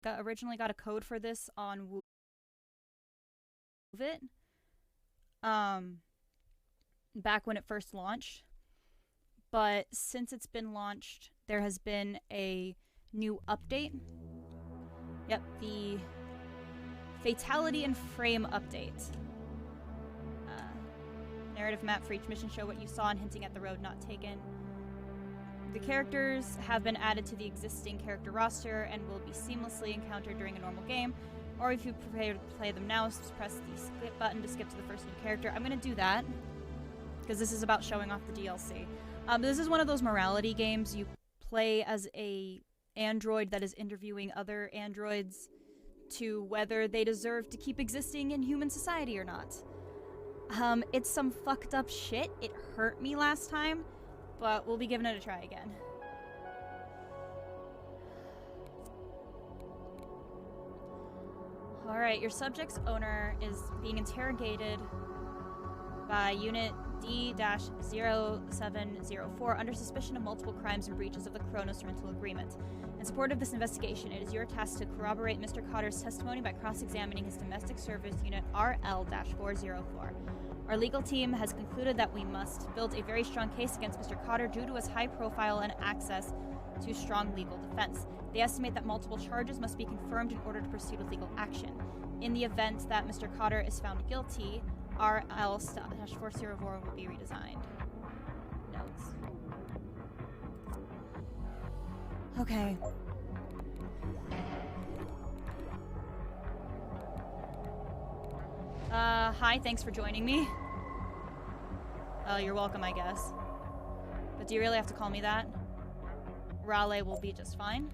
originally got a code for this on it, back when it first launched. But since it's been launched, there has been a new update. Yep, the Fatality and Frame update. Narrative map for each mission show what you saw and hinting at the road not taken. The characters have been added to the existing character roster and will be seamlessly encountered during a normal game. Or if you prepare to play them now, press the skip button to skip to the first new character. I'm going to do that, because this is about showing off the DLC. This is one of those morality games. You play as a android that is interviewing other androids to whether they deserve to keep existing in human society or not. It's some fucked up shit. It hurt me last time, but we'll be giving it a try again. Alright, your subject's owner is being interrogated by Unit D-0704 under suspicion of multiple crimes and breaches of the Kronos Rental Agreement. In support of this investigation, it is your task to corroborate Mr. Cotter's testimony by cross-examining his domestic service unit RL-404. Our legal team has concluded that we must build a very strong case against Mr. Cotter due to his high profile and access to strong legal defense. They estimate that multiple charges must be confirmed in order to proceed with legal action. In the event that Mr. Cotter is found guilty, RL-404 will be redesigned. Notes. Okay. Hi, thanks for joining me. You're welcome, I guess. But do you really have to call me that? Raleigh will be just fine.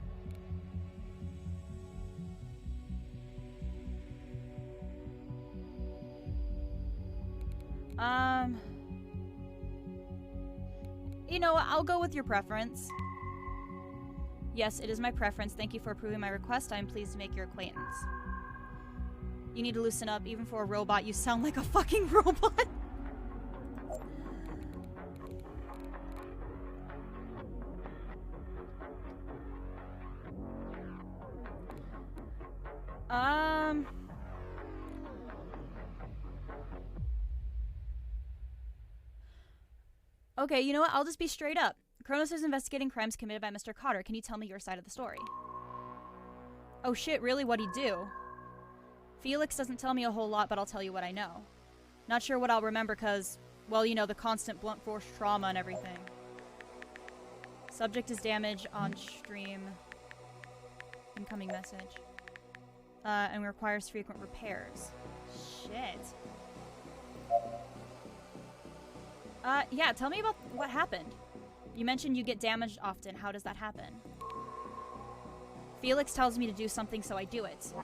You know, I'll go with your preference. Yes, it is my preference. Thank you for approving my request. I am pleased to make your acquaintance. You need to loosen up. Even for a robot, you sound like a fucking robot. Okay, you know what? I'll just be straight up. Kronos is investigating crimes committed by Mr. Cotter. Can you tell me your side of the story? Oh shit, really? What'd he do? Felix doesn't tell me a whole lot, but I'll tell you what I know. Not sure what I'll remember because, well, you know, the constant blunt force trauma and everything. Subject is damaged on stream. Incoming message. And requires frequent repairs. Shit. Yeah, tell me about what happened. You mentioned you get damaged often. How does that happen? Felix tells me to do something, so I do it.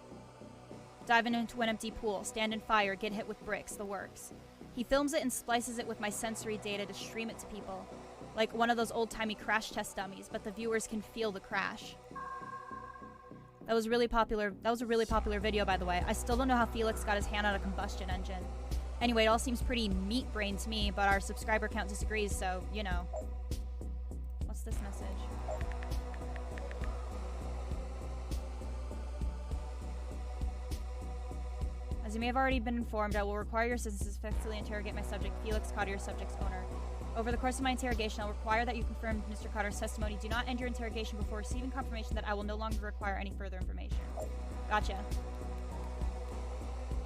Dive into an empty pool, stand in fire, get hit with bricks, the works. He films it and splices it with my sensory data to stream it to people. Like one of those old-timey crash test dummies, but the viewers can feel the crash. That was a really popular video, by the way. I still don't know how Felix got his hand on a combustion engine. Anyway, it all seems pretty meat-brain to me, but our subscriber count disagrees, so, you know. What's this message? As you may have already been informed, I will require your assistance to successfully interrogate my subject, Felix Cotter, your subject's owner. Over the course of my interrogation, I'll require that you confirm Mr. Cotter's testimony. Do not end your interrogation before receiving confirmation that I will no longer require any further information. Gotcha.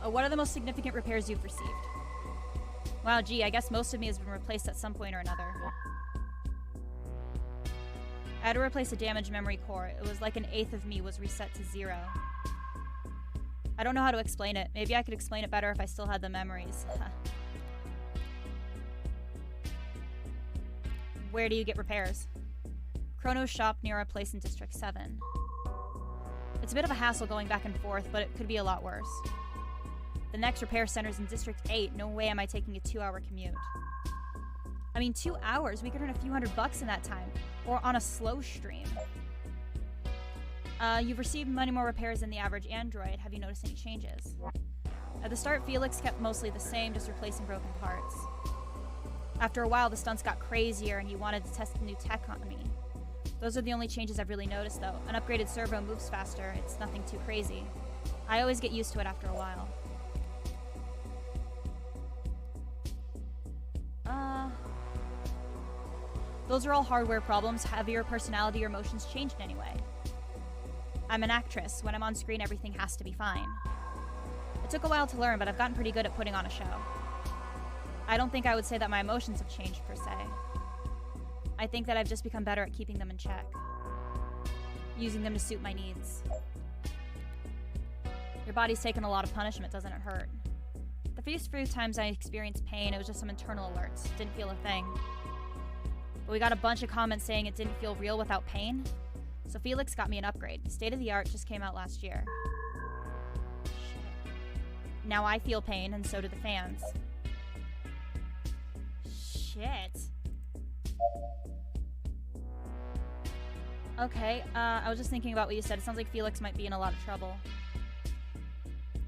What are the most significant repairs you've received? Wow, gee, I guess most of me has been replaced at some point or another. I had to replace a damaged memory core. It was like an eighth of me was reset to 0. I don't know how to explain it. Maybe I could explain it better if I still had the memories. Where do you get repairs? Kronos shop near our place in District 7. It's a bit of a hassle going back and forth, but it could be a lot worse. The next repair center's in District 8. No way am I taking a 2-hour commute. I mean, 2 hours? We could earn a few $100 in that time. Or on a slow stream. You've received many more repairs than the average android. Have you noticed any changes? At the start, Felix kept mostly the same, just replacing broken parts. After a while, the stunts got crazier and he wanted to test the new tech on me. Those are the only changes I've really noticed, though. An upgraded servo moves faster. It's nothing too crazy. I always get used to it after a while. Those are all hardware problems. Have your personality or emotions changed in any way? I'm an actress. When I'm on screen, everything has to be fine. It took a while to learn, but I've gotten pretty good at putting on a show. I don't think I would say that my emotions have changed, per se. I think that I've just become better at keeping them in check. Using them to suit my needs. Your body's taken a lot of punishment, doesn't it hurt? The first few times I experienced pain, it was just some internal alerts. Didn't feel a thing. But we got a bunch of comments saying it didn't feel real without pain. So Felix got me an upgrade. State of the Art just came out last year. Now I feel pain, and so do the fans. Shit. Okay, I was just thinking about what you said. It sounds like Felix might be in a lot of trouble.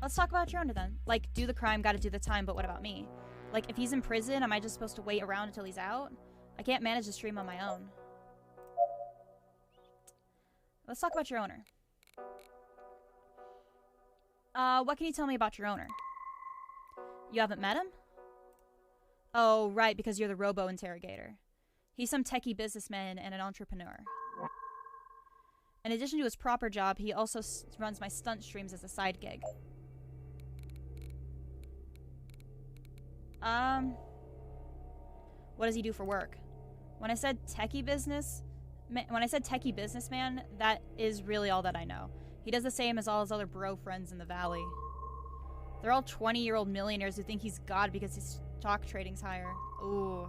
Let's talk about your owner then. Like, do the crime, gotta do the time, but what about me? Like, if he's in prison, am I just supposed to wait around until he's out? I can't manage the stream on my own. Let's talk about your owner. What can you tell me about your owner? You haven't met him? Oh, right, because you're the robo-interrogator. He's some techie businessman and an entrepreneur. In addition to his proper job, he also runs my stunt streams as a side gig. What does he do for work? When I said techie businessman, that is really all that I know. He does the same as all his other bro friends in the valley. They're all 20-year-old millionaires who think he's God because his stock trading's higher. Ooh.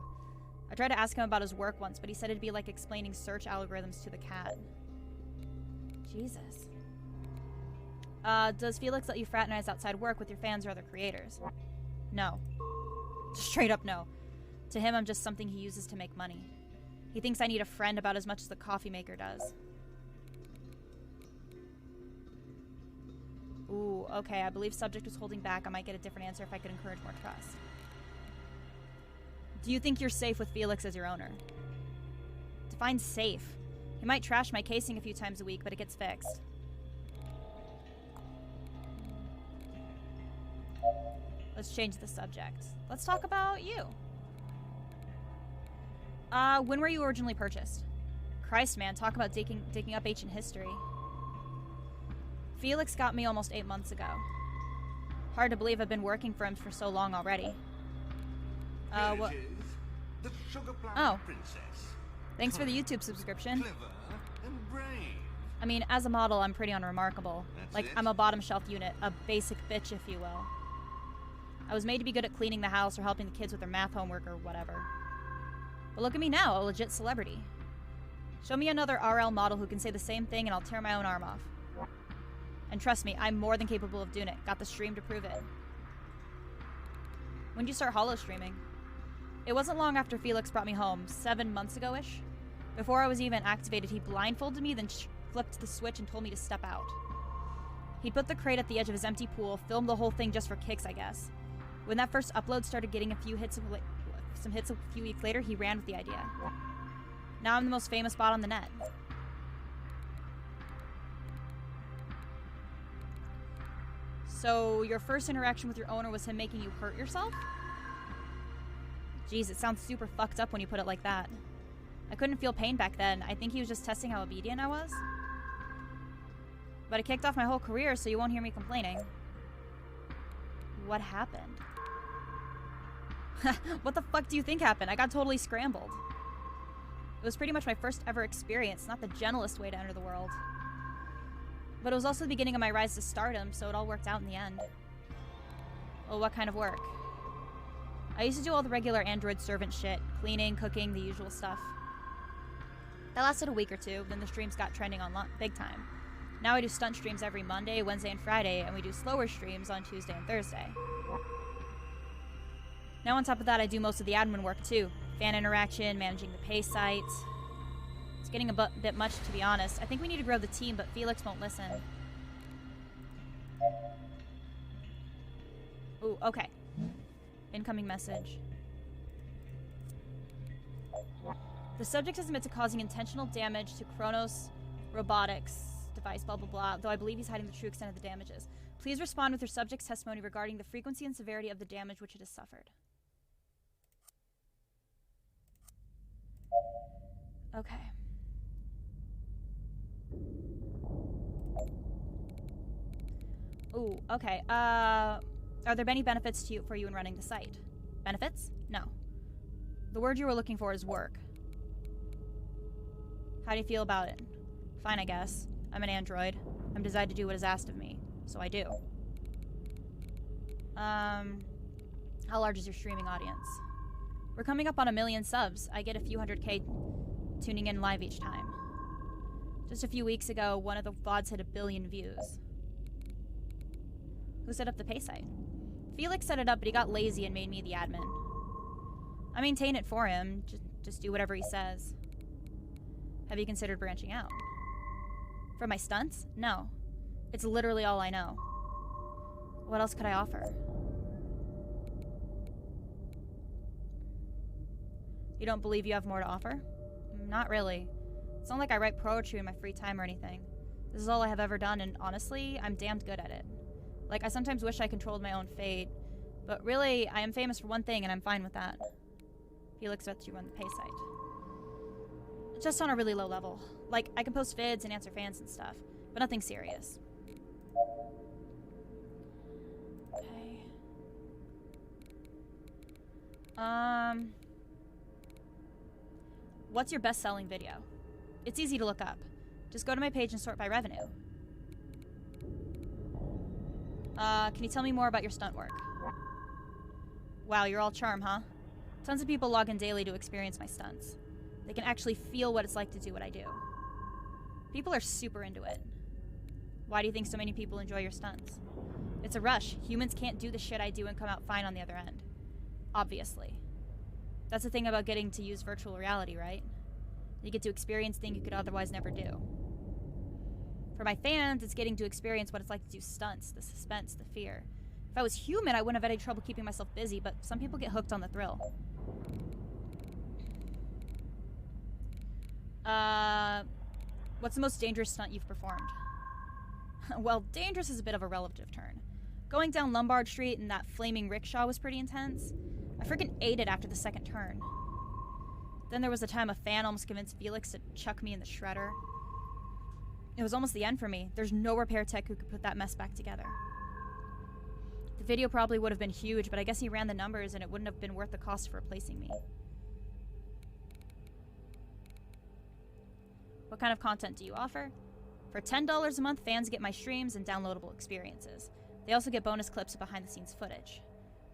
I tried to ask him about his work once, but he said it'd be like explaining search algorithms to the cat. Jesus. Does Felix let you fraternize outside work with your fans or other creators? No. Straight up no. To him, I'm just something he uses to make money. He thinks I need a friend about as much as the coffee maker does. Ooh, okay, I believe subject was holding back. I might get a different answer if I could encourage more trust. Do you think you're safe with Felix as your owner? Define safe. He might trash my casing a few times a week, but it gets fixed. Let's change the subject. Let's talk about you. When were you originally purchased? Christ, man, talk about digging up ancient history. Felix got me almost 8 months ago. Hard to believe I've been working for him for so long already. What? The Sugar Plum Princess. Thanks for the YouTube subscription. Clever and brave. I mean, as a model, I'm pretty unremarkable. That's it? I'm a bottom shelf unit, a basic bitch, if you will. I was made to be good at cleaning the house or helping the kids with their math homework or whatever. But look at me now, a legit celebrity. Show me another RL model who can say the same thing and I'll tear my own arm off. And trust me, I'm more than capable of doing it. Got the stream to prove it. When did you start holo streaming? It wasn't long after Felix brought me home, 7 months ago-ish. Before I was even activated, he blindfolded me, then flipped the switch and told me to step out. He put the crate at the edge of his empty pool, filmed the whole thing just for kicks, I guess. When that first upload started getting some hits a few weeks later, he ran with the idea. Now I'm the most famous bot on the net. So your first interaction with your owner was him making you hurt yourself? Jeez, it sounds super fucked up when you put it like that. I couldn't feel pain back then. I think he was just testing how obedient I was. But it kicked off my whole career, so you won't hear me complaining. What happened? What the fuck do you think happened? I got totally scrambled. It was pretty much my first ever experience, not the gentlest way to enter the world. But it was also the beginning of my rise to stardom, so it all worked out in the end. Well, what kind of work? I used to do all the regular Android servant shit. Cleaning, cooking, the usual stuff. That lasted a week or two, then the streams got trending on big time. Now I do stunt streams every Monday, Wednesday, and Friday, and we do slower streams on Tuesday and Thursday. Now on top of that, I do most of the admin work too. Fan interaction, managing the pay site. It's getting a bit much, to be honest. I think we need to grow the team, but Felix won't listen. Ooh, okay. Incoming message. The subject is admitted to causing intentional damage to Kronos Robotics device, blah, blah, blah, though I believe he's hiding the true extent of the damages. Please respond with your subject's testimony regarding the frequency and severity of the damage which it has suffered. Okay. Ooh, okay. Are there any benefits for you in running the site? Benefits? No. The word you were looking for is work. How do you feel about it? Fine, I guess. I'm an android. I'm designed to do what is asked of me, so I do. How large is your streaming audience? We're coming up on 1 million subs. I get a few 100K tuning in live each time. Just a few weeks ago, one of the VODs hit 1 billion views. Who set up the pay site? Felix set it up, but he got lazy and made me the admin. I maintain it for him. Just do whatever he says. Have you considered branching out? For my stunts? No. It's literally all I know. What else could I offer? You don't believe you have more to offer? Not really. It's not like I write poetry in my free time or anything. This is all I have ever done, and honestly, I'm damned good at it. Like, I sometimes wish I controlled my own fate, but really, I am famous for one thing, and I'm fine with that. Felix lets you run the pay site. Just on a really low level. Like, I can post vids and answer fans and stuff, but nothing serious. Okay. What's your best-selling video? It's easy to look up. Just go to my page and sort by revenue. Can you tell me more about your stunt work? Wow, you're all charm, huh? Tons of people log in daily to experience my stunts. They can actually feel what it's like to do what I do. People are super into it. Why do you think so many people enjoy your stunts? It's a rush. Humans can't do the shit I do and come out fine on the other end. Obviously. That's the thing about getting to use virtual reality, right? You get to experience things you could otherwise never do. For my fans, it's getting to experience what it's like to do stunts, the suspense, the fear. If I was human, I wouldn't have any trouble keeping myself busy, but some people get hooked on the thrill. What's the most dangerous stunt you've performed? Well, dangerous is a bit of a relative term. Going down Lombard Street in that flaming rickshaw was pretty intense. I freaking ate it after the second turn. Then there was a time a fan almost convinced Felix to chuck me in the shredder. It was almost the end for me. There's no repair tech who could put that mess back together. The video probably would have been huge, but I guess he ran the numbers and it wouldn't have been worth the cost of replacing me. What kind of content do you offer? For $10 a month, fans get my streams and downloadable experiences. They also get bonus clips of behind-the-scenes footage.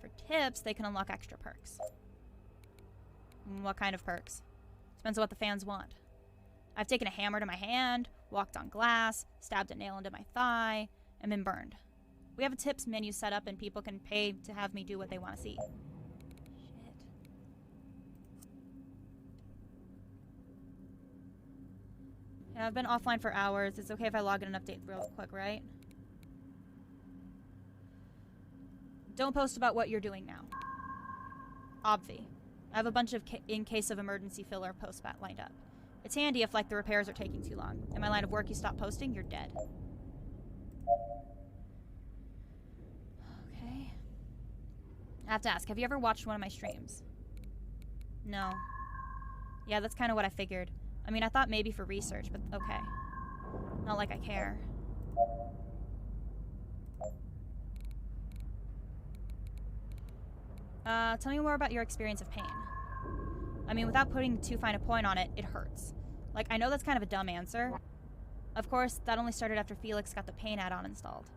For tips, they can unlock extra perks. What kind of perks? Depends on what the fans want. I've taken a hammer to my hand, walked on glass, stabbed a nail into my thigh, and been burned. We have a tips menu set up and people can pay to have me do what they want to see. Shit. Yeah, I've been offline for hours. It's okay if I log in and update real quick, right? Don't post about what you're doing now. Obvi. I have a bunch of in case of emergency filler posts lined up. It's handy if, like, the repairs are taking too long. In my line of work, you stop posting, you're dead. Okay. I have to ask, have you ever watched one of my streams? No. Yeah, that's kind of what I figured. I mean, I thought maybe for research, but okay. Not like I care. Tell me more about your experience of pain. I mean, without putting too fine a point on it, it hurts. Like, I know that's kind of a dumb answer. Of course, that only started after Felix got the pain add-on installed.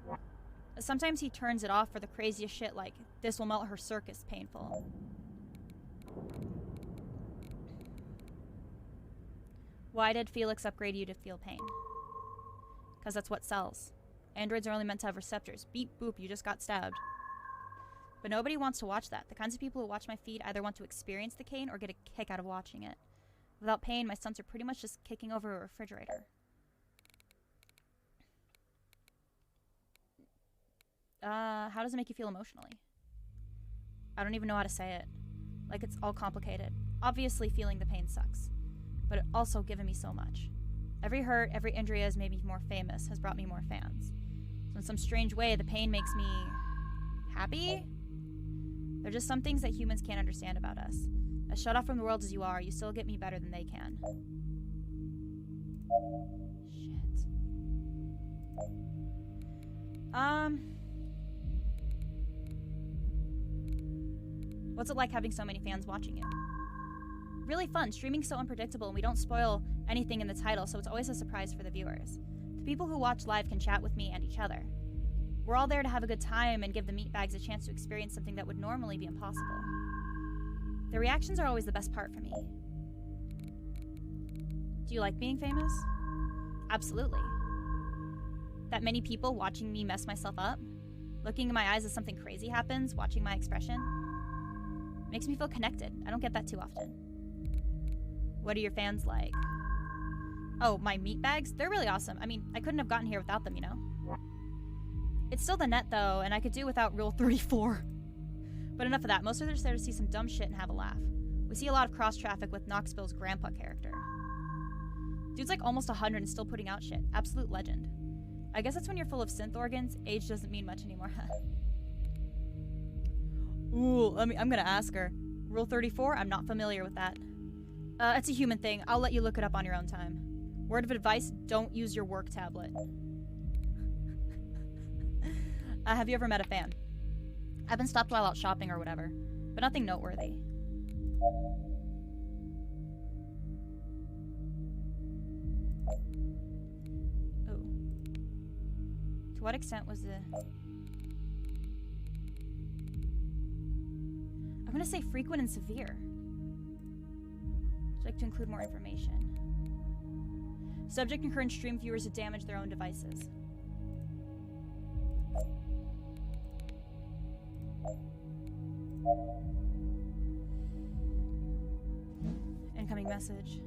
Sometimes he turns it off for the craziest shit like, this will melt her circus painful. Why did Felix upgrade you to feel pain? Because that's what sells. Androids are only meant to have receptors. Beep boop, you just got stabbed. But nobody wants to watch that. The kinds of people who watch my feed either want to experience the pain or get a kick out of watching it. Without pain, my stunts are pretty much just kicking over a refrigerator. How does it make you feel emotionally? I don't even know how to say it. Like, it's all complicated. Obviously, feeling the pain sucks. but it also given me so much. Every hurt, every injury has made me more famous, has brought me more fans. So in some strange way, the pain makes me happy? There are just some things that humans can't understand about us. As shut off from the world as you are, you still get me better than they can. Shit. What's it like having so many fans watching you? Really fun. Streaming's so unpredictable, and we don't spoil anything in the title, so it's always a surprise for the viewers. The people who watch live can chat with me and each other. We're all there to have a good time and give the meatbags a chance to experience something that would normally be impossible. The reactions are always the best part for me. Do you like being famous? Absolutely. That many people watching me mess myself up, looking in my eyes as something crazy happens, watching my expression, makes me feel connected. I don't get that too often. What are your fans like? Oh, my meatbags? They're really awesome. I mean, I couldn't have gotten here without them, you know? It's still the net, though, and I could do without Rule 34. But enough of that. Most of us are there to see some dumb shit and have a laugh. We see a lot of cross-traffic with Knoxville's grandpa character. Dude's like almost 100 and still putting out shit. Absolute legend. I guess that's when you're full of synth organs. Age doesn't mean much anymore. Ooh, I'm gonna ask her. Rule 34? I'm not familiar with that. It's a human thing. I'll let you look it up on your own time. Word of advice, don't use your work tablet. Have you ever met a fan? I've been stopped while out shopping or whatever, but nothing noteworthy. Oh. To what extent was the... I'm gonna say frequent and severe. Would you like to include more information? Subject encouraged stream viewers to damage their own devices. Incoming message.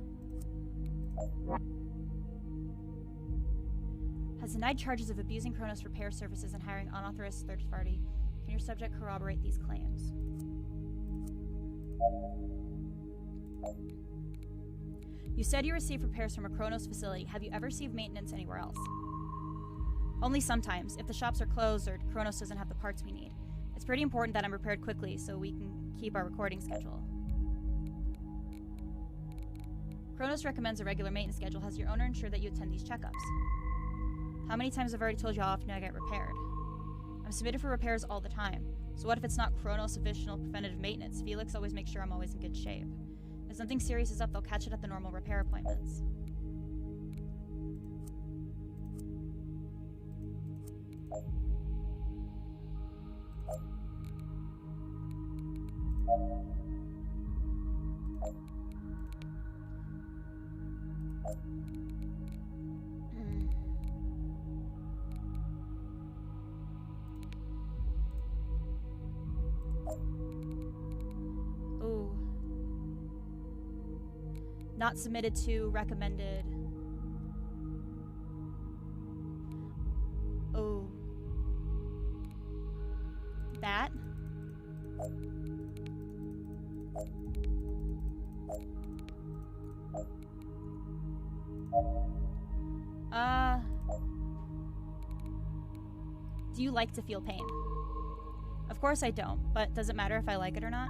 Has denied charges of abusing Kronos repair services and hiring unauthorized third party. Can your subject corroborate these claims? You said you received repairs from a Kronos facility. Have you ever received maintenance anywhere else? Only sometimes, if the shops are closed or Kronos doesn't have the parts we need. It's pretty important that I'm repaired quickly so we can keep our recording schedule. Kronos recommends a regular maintenance schedule. Has your owner ensured that you attend these checkups? How many times have I already told you how often I get repaired? I'm submitted for repairs all the time. So what if it's not Kronos official preventative maintenance? Felix always makes sure I'm always in good shape. If something serious is up, they'll catch it at the normal repair appointments. Ooh. Not submitted to, recommended. Oh. That? Do you like to feel pain? Of course I don't, but does it matter if I like it or not?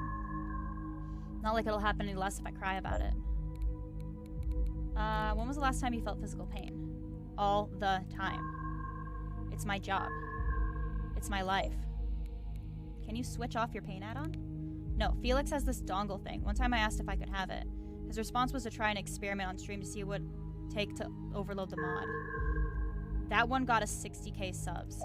Not like it'll happen any less if I cry about it. When was the last time you felt physical pain? All the time. It's my job. It's my life. Can you switch off your pain add-on? No, Felix has this dongle thing. One time I asked if I could have it. His response was to try an experiment on stream to see what it would take to overload the mod. That one got us 60k subs.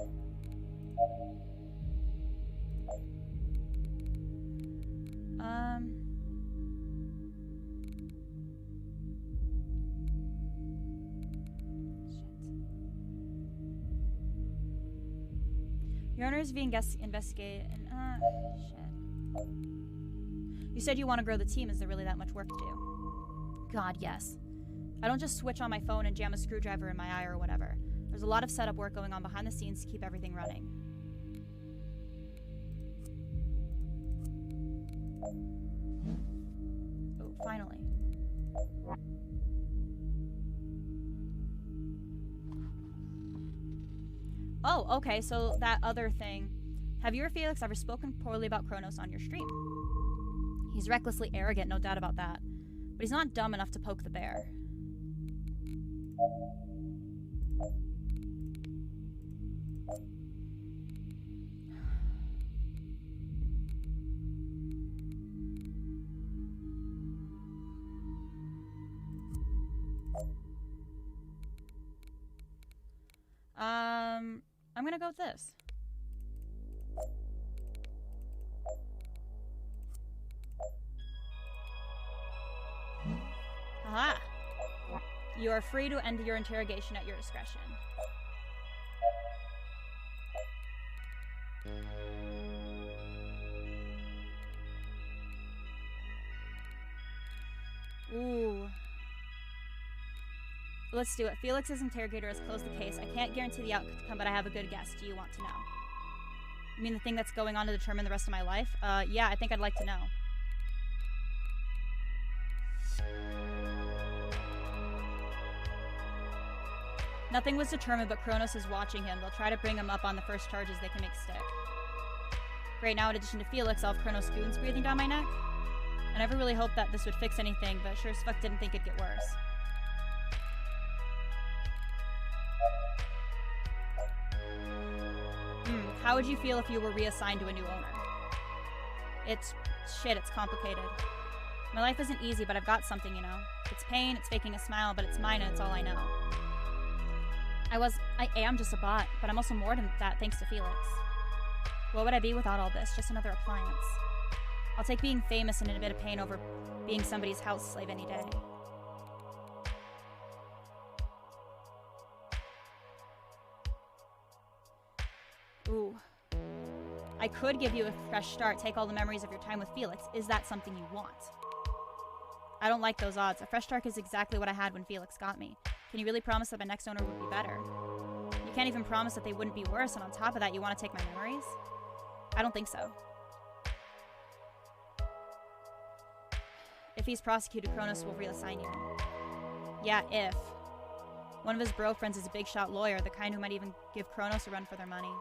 Your owner is being investigated and, shit. You said you want to grow the team. Is there really that much work to do? God, yes. I don't just switch on my phone and jam a screwdriver in my eye or whatever. There's a lot of setup work going on behind the scenes to keep everything running. Oh, finally. Oh, okay, so that other thing. Have you or Felix ever spoken poorly about Kronos on your stream? He's recklessly arrogant, no doubt about that. But he's not dumb enough to poke the bear. I'm gonna go with this. Aha! You are free to end your interrogation at your discretion. Ooh. Let's do it. Felix's interrogator has closed the case. I can't guarantee the outcome, but I have a good guess. Do you want to know? You mean the thing that's going on to determine the rest of my life? Yeah, I think I'd like to know. Nothing was determined, but Kronos is watching him. They'll try to bring him up on the first charges they can make stick. Great, now in addition to Felix, I'll have Kronos goons breathing down my neck. I never really hoped that this would fix anything, but sure as fuck didn't think it'd get worse. How would you feel if you were reassigned to a new owner? It's complicated. My life isn't easy, but I've got something, you know. It's pain, it's faking a smile, but it's mine and it's all I know. I am just a bot, but I'm also more than that thanks to Felix. What would I be without all this? Just another appliance. I'll take being famous and in a bit of pain over being somebody's house slave any day. Ooh. I could give you a fresh start, take all the memories of your time with Felix. Is that something you want? I don't like those odds. A fresh start is exactly what I had when Felix got me. Can you really promise that my next owner would be better? You can't even promise that they wouldn't be worse, and on top of that, you want to take my memories? I don't think so. If he's prosecuted, Kronos will reassign you. Yeah, if. One of his bro friends is a big shot lawyer, the kind who might even give Kronos a run for their money.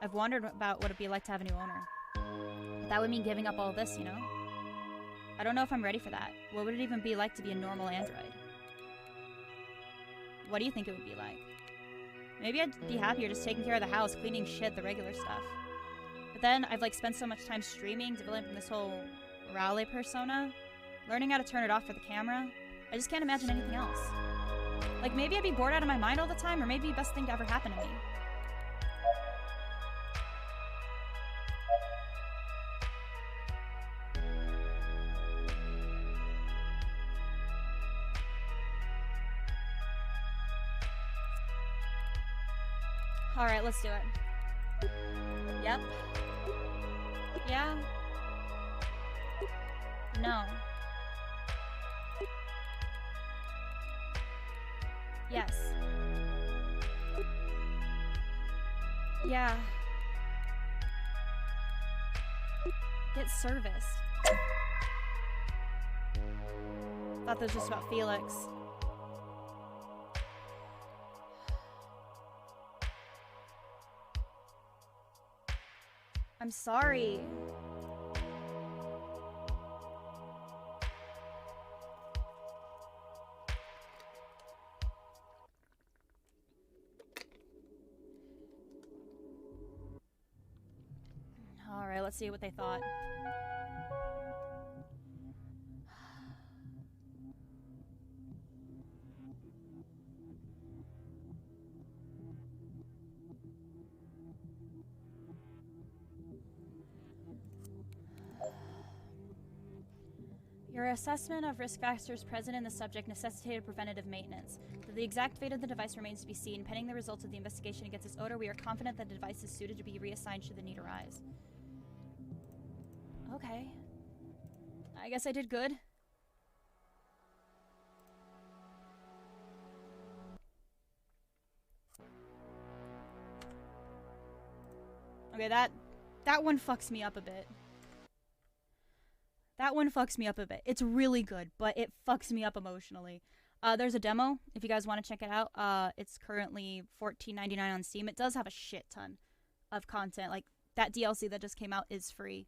I've wondered about what it'd be like to have a new owner. But that would mean giving up all this, you know? I don't know if I'm ready for that. What would it even be like to be a normal android? What do you think it would be like? Maybe I'd be happier just taking care of the house, cleaning shit, the regular stuff. But then I've spent so much time streaming, developing this whole Raleigh persona, learning how to turn it off for the camera. I just can't imagine anything else. Maybe I'd be bored out of my mind all the time, or maybe the best thing to ever happen to me. Alright, let's do it. Yep. Yeah. No. Yes. Yeah. Get serviced. Thought that was just about Felix. I'm sorry. All right, let's see what they thought. Your assessment of risk factors present in the subject necessitated preventative maintenance. Though the exact fate of the device remains to be seen, pending the results of the investigation against its odor, we are confident that the device is suited to be reassigned should the need arise. Okay. I guess I did good. Okay, that one fucks me up a bit. That one fucks me up a bit. It's really good, but it fucks me up emotionally. There's a demo if you guys want to check it out. It's currently $14.99 on Steam. It does have a shit ton of content. Like, that DLC that just came out is free.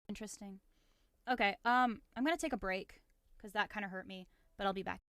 Interesting. Okay, I'm gonna take a break because that kind of hurt me, but I'll be back.